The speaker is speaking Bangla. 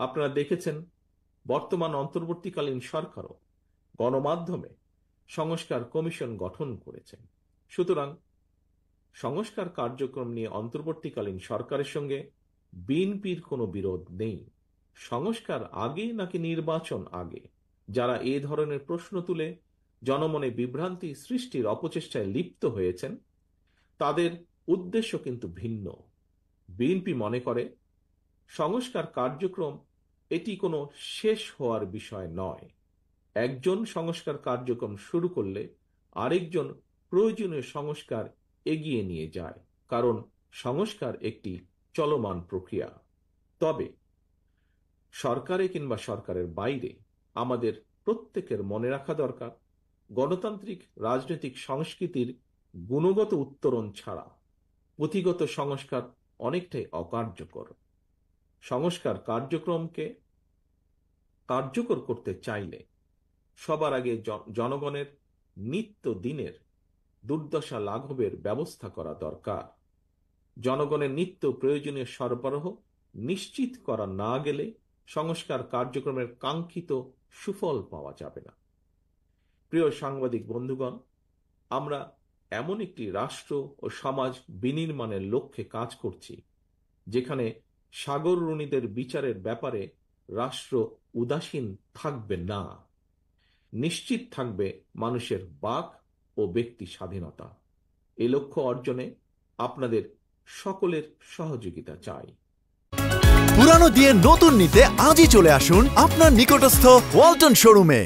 আপনারা দেখেছেন বর্তমান অন্তর্বর্তীকালীন সরকারও গণমাধ্যমে সংস্কার কমিশন গঠন করেছেন। সুতরাং সংস্কার কার্যক্রম নিয়ে অন্তর্বর্তীকালীন সরকারের সঙ্গে বিএনপির কোনো বিরোধ নেই। সংস্কার আগে নাকি নির্বাচন আগে, যারা এ ধরনের প্রশ্ন তুলে জনমনে বিভ্রান্তি সৃষ্টির অপচেষ্টায় লিপ্ত হয়েছেন তাদের উদ্দেশ্য কিন্তু ভিন্ন। বিএনপি মনে করে সংস্কার কার্যক্রম এটি কোনো শেষ হওয়ার বিষয় নয়। একজন সংস্কার কার্যক্রম শুরু করলে আরেকজন প্রয়োজনীয় সংস্কার এগিয়ে নিয়ে যায়, কারণ সংস্কার একটি চলমান প্রক্রিয়া। তবে সরকারে কিংবা সরকারের বাইরে আমাদের প্রত্যেকের মনে রাখা দরকার, গণতান্ত্রিক রাজনৈতিক সংস্কৃতির গুণগত উত্তরণ ছাড়া পুঁথিগত সংস্কার অনেকটাই অকার্যকর। সংস্কার কার্যক্রমকে কার্যকর করতে চাইলে সবার আগে জনগণের নিত্য দিনের দুর্দশা লাঘবের ব্যবস্থা করা দরকার। জনগণের নিত্য প্রয়োজনীয় সরবরাহ নিশ্চিত করা না গেলে সংস্কার কার্যক্রমের কাঙ্ক্ষিত সুফল পাওয়া যাবে না। প্রিয় সাংবাদিক বন্ধুগণ, আমরা এমন একটি রাষ্ট্র ও সমাজ বিনির্মাণের লক্ষ্যে কাজ করছি যেখানে সাগররুণীদের বিচারের ব্যাপারে রাষ্ট্র উদাসীন থাকবে না। নিশ্চিত থাকবে মানুষের বাক ও ব্যক্তি স্বাধীনতা। এ লক্ষ্য অর্জনে আপনাদের সকলের সহযোগিতা চাই। পুরানো দিয়ে নতুন নিতে আজই চলে আসুন আপনার নিকটস্থ ওয়ালটন শোরুমে।